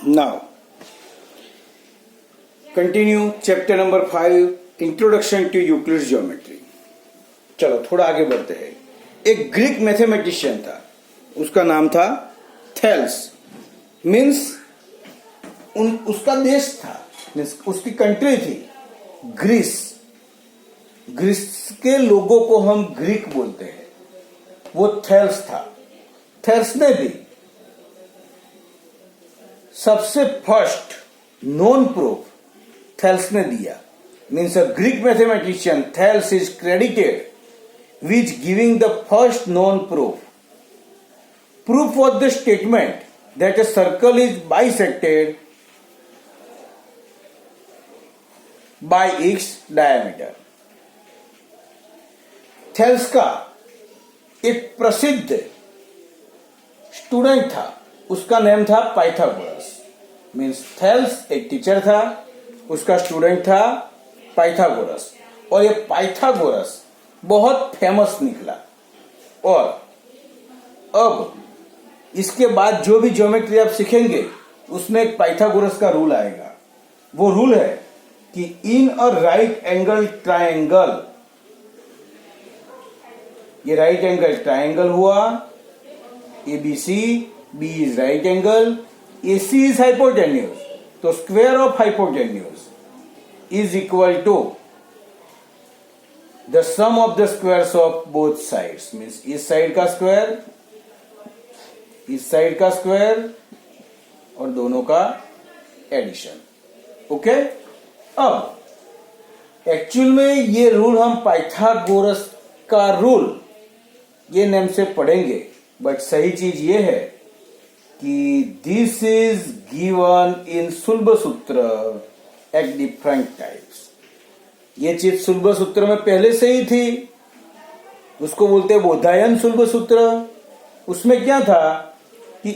Now continue chapter number 5 introduction to Euclid's geometry. चलो थोड़ा आगे बढ़ते हैं। एक ग्रीक मैथमेटिशियन था, उसका नाम था थेल्स। मीन्स उसका देश था, मीन्स उसकी कंट्री थी ग्रीस। ग्रीस के लोगों को हम ग्रीक बोलते हैं। वो थेल्स था। थेल्स ने भी सबसे फर्स्ट नॉन प्रूफ थेल्स ने दिया। Means a Greek mathematician Thales is credited which giving the first non proof. Proof of the statement that a circle is bisected by its diameter. Thales का एक प्रसिद्ध student था, उसका नाम था Pythagoras. Means Thales एक टीचर था, उसका स्टूडेंट था पाइथागोरस। और ये पाइथागोरस बहुत फेमस निकला। और अब इसके बाद जो भी ज्योमेट्री आप सीखेंगे उसमें एक पाइथागोरस का रूल आएगा। वो रूल है कि इन अ राइट एंगल ट्रायंगल, ये राइट एंगल ट्रायंगल हुआ, ABC, B is right angle, AC is hypotenuse, तो square of hypotenuse is equal to the sum of the squares of both sides। means इस side का square, इस side का square और दोनों का एडिशन। ओके, अब एक्चुअल में ये रूल हम पाइथागोरस का रूल ये नेम से पढ़ेंगे, बट सही चीज ये है कि दिस इज गिवन इन सुलभ सूत्र एट डिफरेंट टाइप्स। ये चीज सुलभ सूत्र में पहले से ही थी, उसको बोलते हैं बोधायन सुलभ सूत्र। उसमें क्या था कि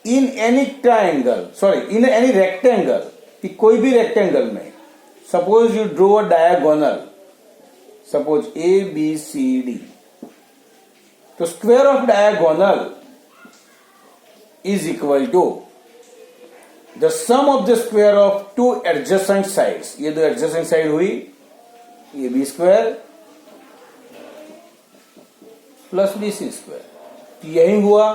in any triangle, in any rectangle, कि कोई भी रेक्टेंगल में suppose you draw a diagonal, suppose ABCD, तो square of diagonal is equal to the sum of the square of two adjacent sides। ये दो adjacent side हुई AB square plus BC square. यही हुआ।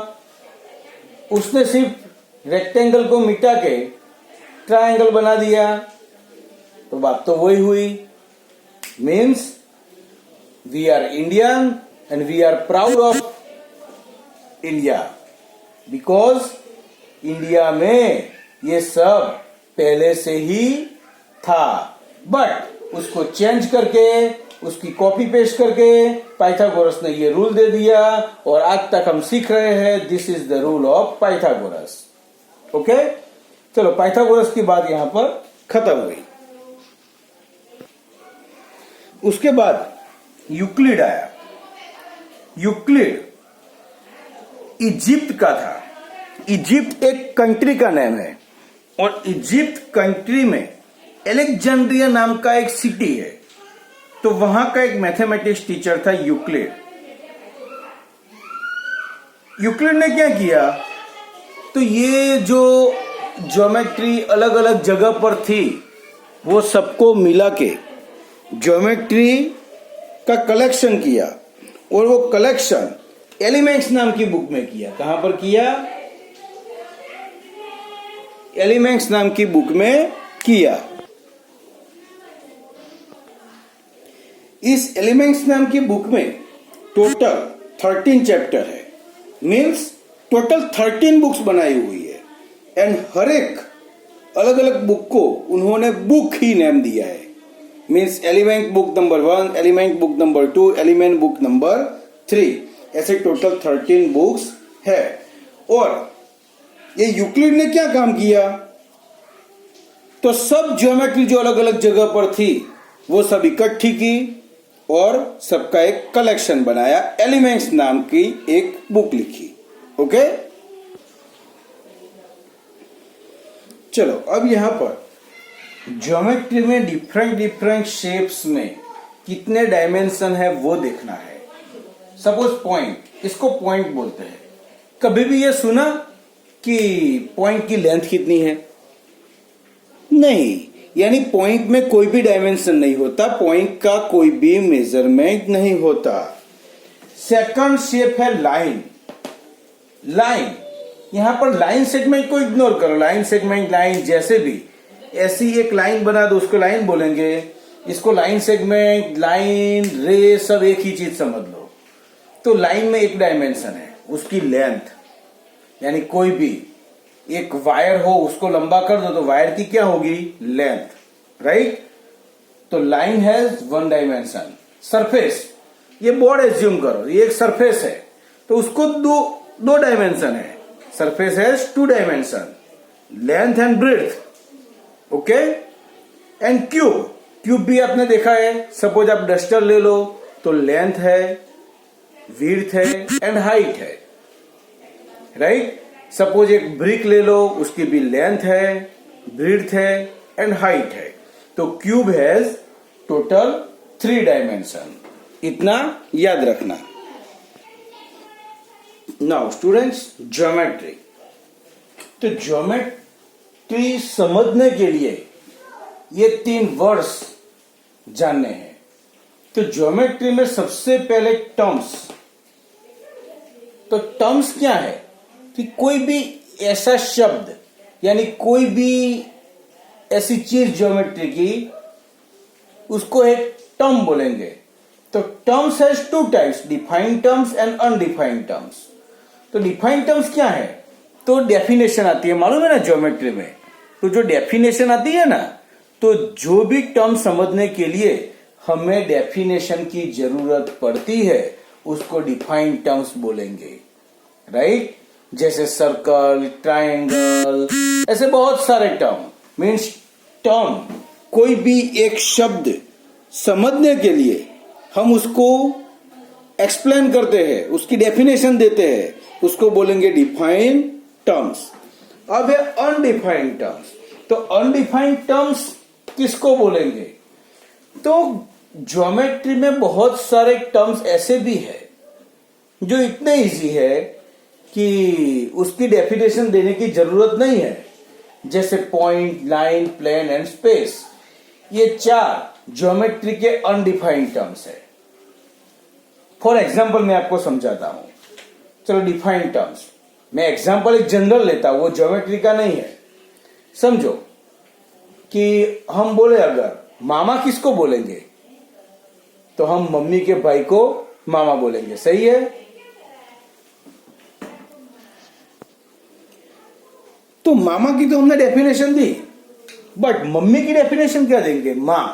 उसने सिर्फ रेक्टेंगल को मिटा के ट्रायंगल बना दिया, तो बात तो वही हुई। Means we are Indian and we are proud of India, because India में ये सब पहले से ही था, बट उसको चेंज करके, उसकी कॉपी पेस्ट करके पाइथागोरस ने ये रूल दे दिया और आज तक हम सीख रहे हैं this is the rule of Pythagoras. Okay, चलो पाइथागोरस की बात यहां पर खत्म हुई। उसके बाद यूक्लिड आया। यूक्लिड इजिप्ट का था। इजिप्ट एक कंट्री का नाम है और इजिप्ट कंट्री में एलेक्जेंड्रिया नाम का एक सिटी है, तो वहां का एक मैथमेटिक्स टीचर था यूक्लिड। यूक्लिड ने क्या किया, तो ये जो ज्योमेट्री अलग अलग जगह पर थी वो सबको मिला के ज्योमेट्री का कलेक्शन किया, और वो कलेक्शन एलिमेंट्स नाम की बुक में किया। कहां पर किया? एलिमेंट्स नाम की बुक में किया। इस एलिमेंट्स नाम की बुक में टोटल 13 चैप्टर है। मीन्स टोटल 13 बुक्स बनाई हुई है, एंड हर एक अलग अलग बुक को उन्होंने बुक ही नाम दिया है। Means element book number 1, element book number 2, element book number 3, ऐसे टोटल 13 बुक्स है। और ये यूक्लिड ने क्या काम किया, तो सब ज्योमेट्री जो अलग अलग जगह पर थी वो सब इकट्ठी की और सबका एक कलेक्शन बनाया, एलिमेंट्स नाम की एक बुक लिखी। ओके, चलो अब यहां पर ज्योमेट्री में डिफरेंट शेप्स में कितने डायमेंशन है वो देखना है। सपोज पॉइंट, इसको पॉइंट बोलते हैं। कभी भी ये सुना कि पॉइंट की लेंथ कितनी है? नहीं, यानी पॉइंट में कोई भी डायमेंशन नहीं होता, पॉइंट का कोई भी मेजरमेंट नहीं होता। सेकंड शेप है लाइन। लाइन, यहां पर लाइन सेगमेंट को इग्नोर करो, लाइन सेगमेंट, लाइन जैसे भी, ऐसी एक लाइन बना दो उसको लाइन बोलेंगे, इसको लाइन सेगमेंट, लाइन, रे सब एक ही चीज समझ लो। तो लाइन में एक डायमेंशन है, उसकी लेंथ, यानी कोई भी एक वायर हो उसको लंबा कर दो तो वायर की क्या होगी, लेंथ, राइट। तो line has one dimension. Surface, ये बोर्ड एज्यूम करो, ये एक सरफेस है तो उसको दो डायमेंशन है, surface has two dimension, length and breadth, okay. And cube, cube भी आपने देखा है, सपोज आप डस्टर ले लो तो लेंथ है, विड्थ है एंड हाइट है, राइट। सपोज एक ब्रिक ले लो, उसकी भी लेंथ है, ब्रेड्थ है एंड हाइट है। तो क्यूब हैज टोटल 3 डायमेंशन, इतना याद रखना। Now students, geometry. तो ज्योमेट्री समझने के लिए ये 3 वर्ड्स जानने हैं। तो ज्योमेट्री में सबसे पहले टर्म्स। तो टर्म्स क्या है कि कोई भी ऐसा शब्द, यानी कोई भी ऐसी चीज ज्योमेट्री की, उसको एक टर्म बोलेंगे। तो terms has 2 types, defined terms and undefined terms. तो डिफाइंड टर्म्स क्या है, तो डेफिनेशन आती है, मालूम है ना ज्योमेट्री में। तो जो डेफिनेशन आती है ना, तो जो भी टर्म समझने के लिए हमें डेफिनेशन की जरूरत पड़ती है उसको डिफाइंड टर्म्स बोलेंगे, राइट। जैसे सर्कल, ट्रायंगल, ऐसे बहुत सारे टर्म। मीन्स टर्म, कोई भी एक शब्द समझने के लिए हम उसको एक्सप्लेन करते हैं, उसकी डेफिनेशन देते हैं, उसको बोलेंगे डिफाइंड टर्म्स। अब है अनडिफाइंड टर्म्स। तो अनडिफाइंड टर्म्स किसको बोलेंगे, तो ज्योमेट्री में बहुत सारे टर्म्स ऐसे भी है जो इतने इजी है कि उसकी डेफिनेशन देने की जरूरत नहीं है। जैसे point, line, plane and space, ये 4 ज्योमेट्री के अनडिफाइंड टर्म्स है। फॉर एग्जाम्पल मैं आपको समझाता हूं। चलो डिफाइंड टर्म्स, मैं एग्जाम्पल एक जनरल लेता हूं, वो ज्योमेट्री का नहीं है। समझो कि हम बोले अगर मामा किसको बोलेंगे, तो हम मम्मी के भाई को मामा बोलेंगे, सही है। तो मामा की तो हमने डेफिनेशन दी, बट मम्मी की डेफिनेशन क्या देंगे, मां।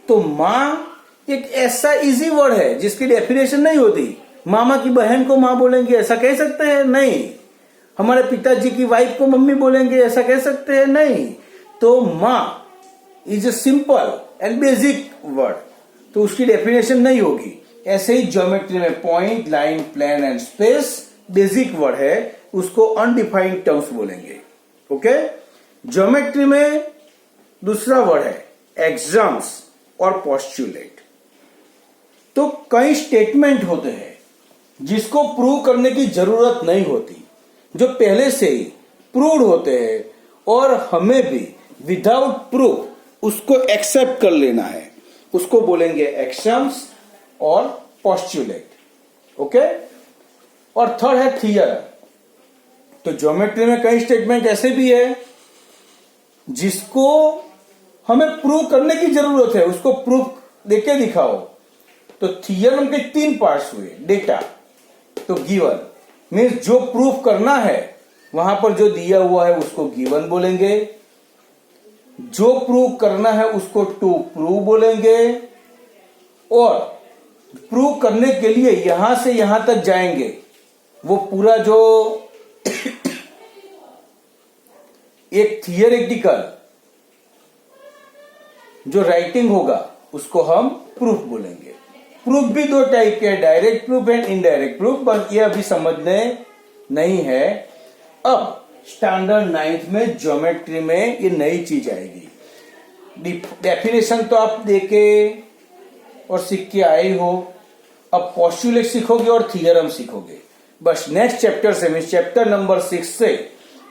तो मां एक ऐसा इजी वर्ड है जिसकी डेफिनेशन नहीं होती। मामा की बहन को मां बोलेंगे, ऐसा कह सकते हैं, नहीं। हमारे पिताजी की वाइफ को मम्मी बोलेंगे, ऐसा कह सकते हैं, नहीं। तो मां is a simple and basic word, तो उसकी डेफिनेशन नहीं होगी। ऐसे ही ज्योमेट्री में point, line, plane and space basic word है, उसको अनडिफाइंड टर्म्स बोलेंगे, ओके। ज्योमेट्री में दूसरा वर्ड है एग्जाम्स और पोस्टुलेट। तो कई स्टेटमेंट होते हैं जिसको प्रूव करने की जरूरत नहीं होती, जो पहले से ही प्रूव्ड होते हैं, और हमें भी विदाउट प्रूफ उसको एक्सेप्ट कर लेना है, उसको बोलेंगे एक्सियम्स और पोस्टुलेट, ओके। और थर्ड है थियरम। तो ज्योमेट्री में कई स्टेटमेंट ऐसे भी है जिसको हमें प्रूव करने की जरूरत है, उसको प्रूफ देके दिखाओ। तो थियरम के 3 पार्ट्स हुए। डेटा, तो गिवन, मीन्स जो प्रूफ करना है वहां पर जो दिया हुआ है उसको गिवन बोलेंगे। जो प्रूव करना है उसको टू प्रूव बोलेंगे, और प्रूव करने के लिए यहां से यहां तक जाएंगे, वो पूरा जो एक थियरेटिकल जो राइटिंग होगा उसको हम प्रूफ बोलेंगे। प्रूफ भी 2 टाइप के, direct proof and indirect proof, बस ये अभी समझने नहीं है। अब स्टैंडर्ड 9th में ज्योमेट्री में ये नई चीज आएगी। डेफिनेशन तो आप देके और सीख के आए हो, अब पोस्टुलेट सीखोगे और थियरम सीखोगे। बस नेक्स्ट चैप्टर से, मीन्स चैप्टर नंबर 6 से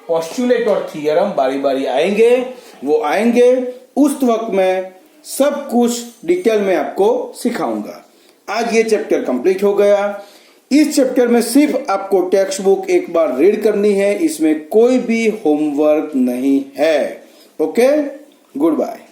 पोस्टुलेट और थियरम बारी बारी आएंगे, वो आएंगे उस वक्त मैं सब कुछ डिटेल में आपको सिखाऊंगा। आज ये चैप्टर कंप्लीट हो गया। इस चैप्टर में सिर्फ आपको टेक्स्ट बुक एक बार रीड करनी है, इसमें कोई भी होमवर्क नहीं है। Okay, good bye.